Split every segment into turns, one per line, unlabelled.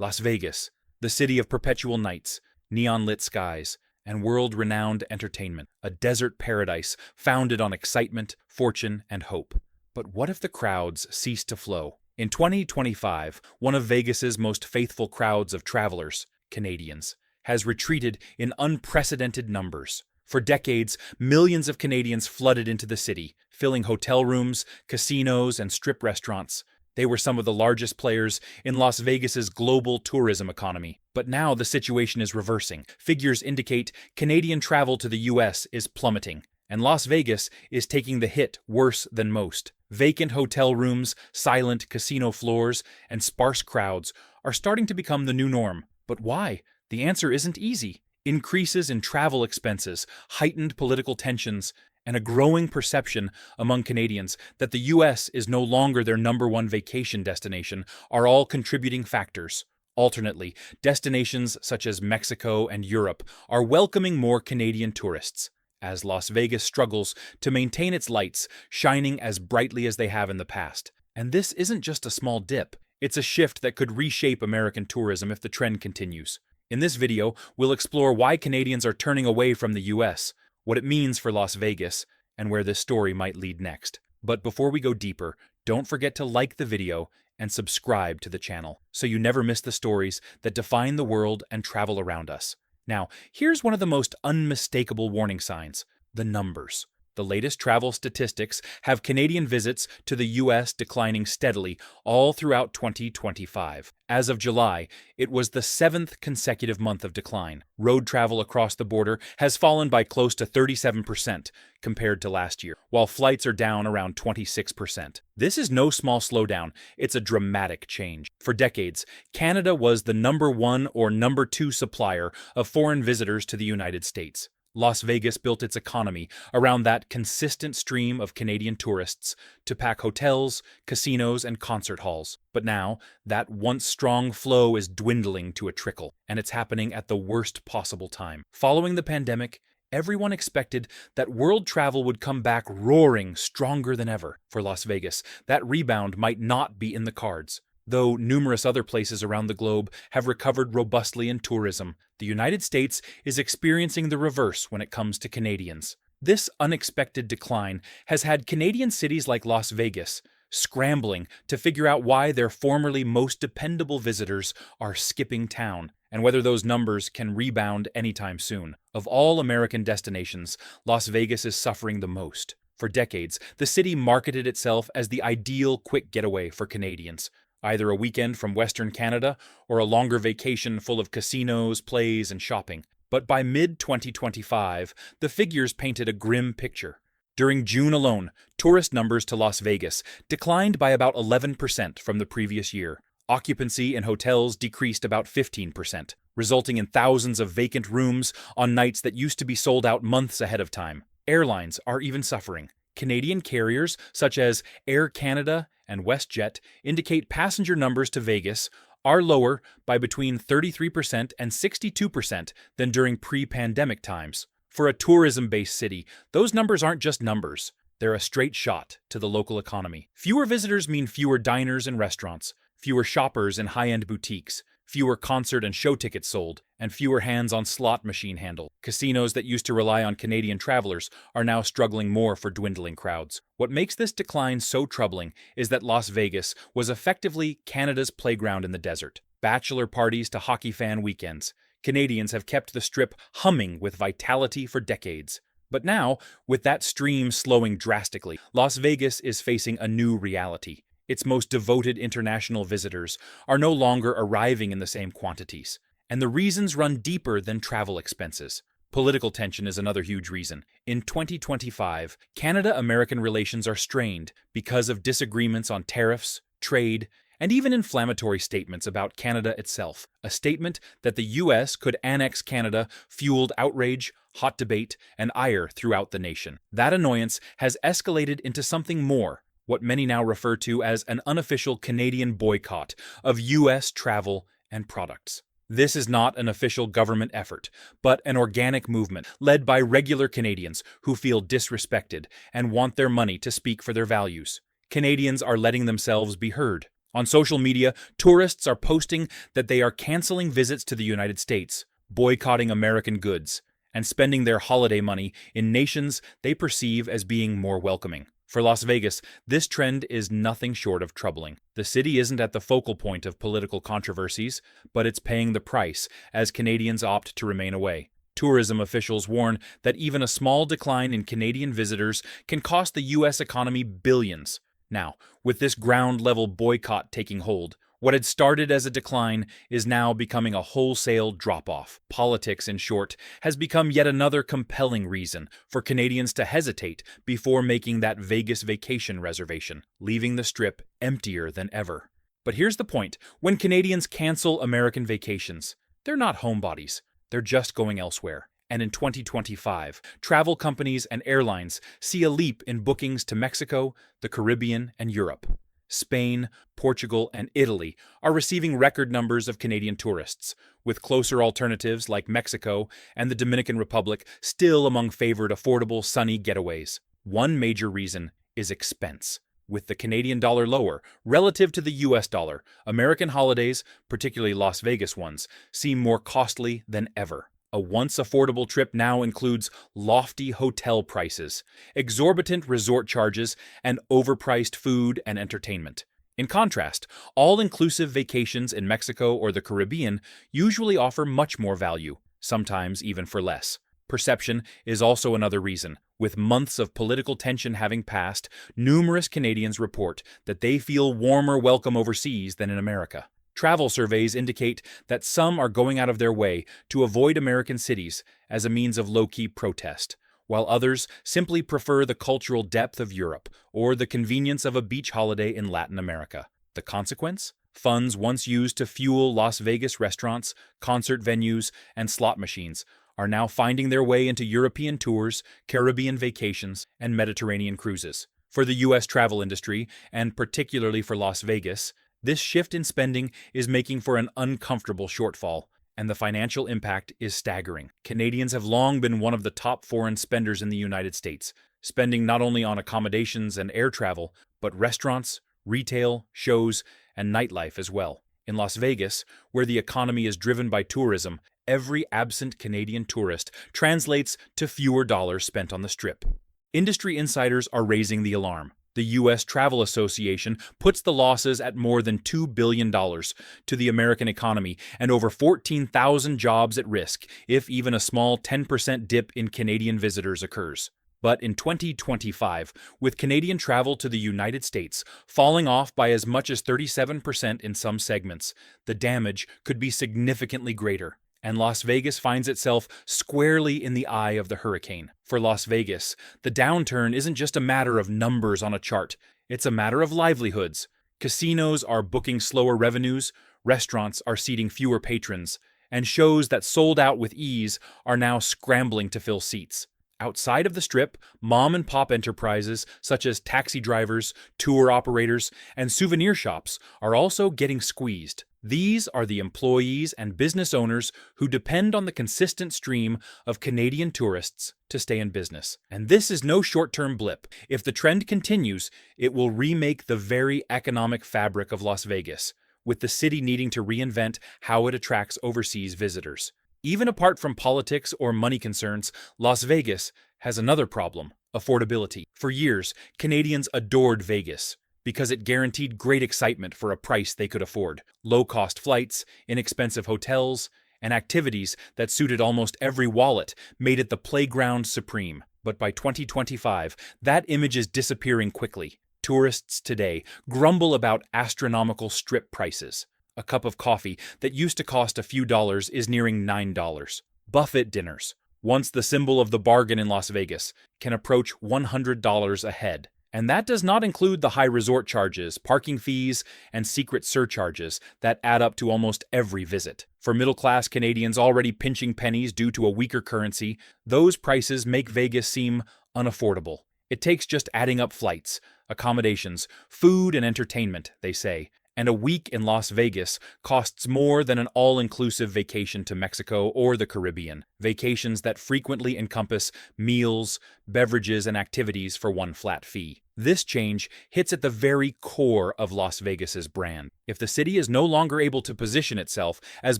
Las Vegas, the city of perpetual nights, neon-lit skies, and world-renowned entertainment, a desert paradise founded on excitement, fortune, and hope. But what if the crowds cease to flow? In 2025, one of Vegas's most faithful crowds of travelers, Canadians, has retreated in unprecedented numbers. For decades, millions of Canadians flooded into the city, filling hotel rooms, casinos, and strip restaurants. They were some of the largest players in Las Vegas's global tourism economy. But now the situation is reversing. Figures indicate Canadian travel to the US is plummeting, and Las Vegas is taking the hit worse than most. Vacant hotel rooms, silent casino floors, and sparse crowds are starting to become the new norm. But why? The answer isn't easy. Increases in travel expenses, heightened political tensions, and a growing perception among Canadians that the US is no longer their #1 vacation destination are all contributing factors. Alternately, destinations such as Mexico and Europe are welcoming more Canadian tourists, as Las Vegas struggles to maintain its lights shining as brightly as they have in the past. And this isn't just a small dip, it's a shift that could reshape American tourism if the trend continues. In this video, we'll explore why Canadians are turning away from the US, what it means for Las Vegas, and where this story might lead next. But before we go deeper, don't forget to like the video and subscribe to the channel so you never miss the stories that define the world and travel around us. Now, here's one of the most unmistakable warning signs: the numbers. The latest travel statistics have Canadian visits to the US declining steadily all throughout 2025. As of July, it was the 7th consecutive month of decline. Road travel across the border has fallen by close to 37% compared to last year, while flights are down around 26%. This is no small slowdown, it's a dramatic change. For decades, Canada was the #1 or #2 supplier of foreign visitors to the United States. Las Vegas built its economy around that consistent stream of Canadian tourists to pack hotels, casinos, and concert halls. But now, that once strong flow is dwindling to a trickle, and it's happening at the worst possible time. Following the pandemic, everyone expected that world travel would come back roaring stronger than ever. For Las Vegas, that rebound might not be in the cards. Though numerous other places around the globe have recovered robustly in tourism, the United States is experiencing the reverse when it comes to Canadians. This unexpected decline has had Canadian cities like Las Vegas scrambling to figure out why their formerly most dependable visitors are skipping town, and whether those numbers can rebound anytime soon. Of all American destinations, Las Vegas is suffering the most. For decades, the city marketed itself as the ideal quick getaway for Canadians. Either a weekend from Western Canada or a longer vacation full of casinos, plays, and shopping. But by mid-2025, the figures painted a grim picture. During June alone, tourist numbers to Las Vegas declined by about 11% from the previous year. Occupancy in hotels decreased about 15%, resulting in thousands of vacant rooms on nights that used to be sold out months ahead of time. Airlines are even suffering. Canadian carriers such as Air Canada and WestJet indicate passenger numbers to Vegas are lower by between 33% and 62% than during pre-pandemic times. For a tourism-based city, those numbers aren't just numbers. They're a straight shot to the local economy. Fewer visitors mean fewer diners and restaurants, fewer shoppers in high-end boutiques, fewer concert and show tickets sold, and fewer hands on slot machine handle. Casinos that used to rely on Canadian travelers are now struggling more for dwindling crowds. What makes this decline so troubling is that Las Vegas was effectively Canada's playground in the desert. Bachelor parties to hockey fan weekends. Canadians have kept the Strip humming with vitality for decades. But now, with that stream slowing drastically, Las Vegas is facing a new reality. Its most devoted international visitors are no longer arriving in the same quantities. And the reasons run deeper than travel expenses. Political tension is another huge reason. In 2025, Canada-American relations are strained because of disagreements on tariffs, trade, and even inflammatory statements about Canada itself. A statement that the US could annex Canada fueled outrage, hot debate, and ire throughout the nation. That annoyance has escalated into something more, what many now refer to as an unofficial Canadian boycott of US travel and products. This is not an official government effort, but an organic movement led by regular Canadians who feel disrespected and want their money to speak for their values. Canadians are letting themselves be heard. On social media, tourists are posting that they are canceling visits to the United States, boycotting American goods, and spending their holiday money in nations they perceive as being more welcoming. For Las Vegas, this trend is nothing short of troubling. The city isn't at the focal point of political controversies, but it's paying the price as Canadians opt to remain away. Tourism officials warn that even a small decline in Canadian visitors can cost the U.S. economy billions. Now, with this ground-level boycott taking hold, what had started as a decline is now becoming a wholesale drop-off. Politics, in short, has become yet another compelling reason for Canadians to hesitate before making that Vegas vacation reservation, leaving the Strip emptier than ever. But here's the point. When Canadians cancel American vacations, they're not homebodies. They're just going elsewhere. And in 2025, travel companies and airlines see a leap in bookings to Mexico, the Caribbean, and Europe. Spain, Portugal, and Italy are receiving record numbers of Canadian tourists, with closer alternatives like Mexico and the Dominican Republic still among favored affordable sunny getaways. One major reason is expense. With the Canadian dollar lower relative to the US dollar, American holidays, particularly Las Vegas ones, seem more costly than ever. A once affordable trip now includes lofty hotel prices, exorbitant resort charges, and overpriced food and entertainment. In contrast, all-inclusive vacations in Mexico or the Caribbean usually offer much more value, sometimes even for less. Perception is also another reason. With months of political tension having passed, numerous Canadians report that they feel warmer welcome overseas than in America. Travel surveys indicate that some are going out of their way to avoid American cities as a means of low-key protest, while others simply prefer the cultural depth of Europe or the convenience of a beach holiday in Latin America. The consequence? Funds once used to fuel Las Vegas restaurants, concert venues, and slot machines are now finding their way into European tours, Caribbean vacations, and Mediterranean cruises. For the U.S. travel industry, and particularly for Las Vegas, this shift in spending is making for an uncomfortable shortfall, and the financial impact is staggering. Canadians have long been one of the top foreign spenders in the United States, spending not only on accommodations and air travel, but restaurants, retail, shows, and nightlife as well. In Las Vegas, where the economy is driven by tourism, every absent Canadian tourist translates to fewer dollars spent on the Strip. Industry insiders are raising the alarm. The U.S. Travel Association puts the losses at more than $2 billion to the American economy and over 14,000 jobs at risk if even a small 10% dip in Canadian visitors occurs. But in 2025, with Canadian travel to the United States falling off by as much as 37% in some segments, the damage could be significantly greater. And Las Vegas finds itself squarely in the eye of the hurricane. For Las Vegas, the downturn isn't just a matter of numbers on a chart, it's a matter of livelihoods. Casinos are booking slower revenues, restaurants are seating fewer patrons, and shows that sold out with ease are now scrambling to fill seats. Outside of the Strip, mom-and-pop enterprises such as taxi drivers, tour operators, and souvenir shops are also getting squeezed. These are the employees and business owners who depend on the consistent stream of Canadian tourists to stay in business. And this is no short-term blip. If the trend continues, it will remake the very economic fabric of Las Vegas, with the city needing to reinvent how it attracts overseas visitors. Even apart from politics or money concerns, Las Vegas has another problem: affordability. For years, Canadians adored Vegas because it guaranteed great excitement for a price they could afford. Low-cost flights, inexpensive hotels, and activities that suited almost every wallet made it the playground supreme. But by 2025, that image is disappearing quickly. Tourists today grumble about astronomical Strip prices. A cup of coffee that used to cost a few dollars is nearing $9. Buffet dinners, once the symbol of the bargain in Las Vegas, can approach $100 a head. And that does not include the high resort charges, parking fees, and secret surcharges that add up to almost every visit. For middle-class Canadians already pinching pennies due to a weaker currency, those prices make Vegas seem unaffordable. It takes just adding up flights, accommodations, food, and entertainment, they say, And a week in Las Vegas costs more than an all-inclusive vacation to Mexico or the Caribbean, vacations that frequently encompass meals, beverages, and activities for one flat fee. This change hits at the very core of Las Vegas's brand. If the city is no longer able to position itself as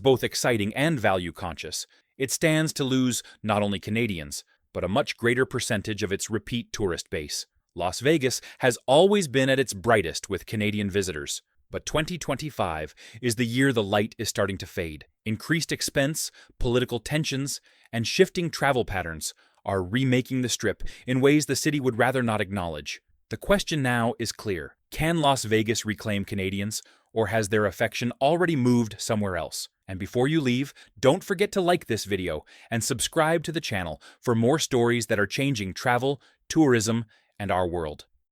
both exciting and value-conscious, it stands to lose not only Canadians, but a much greater percentage of its repeat tourist base. Las Vegas has always been at its brightest with Canadian visitors, but 2025 is the year the light is starting to fade. Increased expense, political tensions, and shifting travel patterns are remaking the Strip in ways the city would rather not acknowledge. The question now is clear. Can Las Vegas reclaim Canadians, or has their affection already moved somewhere else? And before you leave, don't forget to like this video and subscribe to the channel for more stories that are changing travel, tourism, and our world.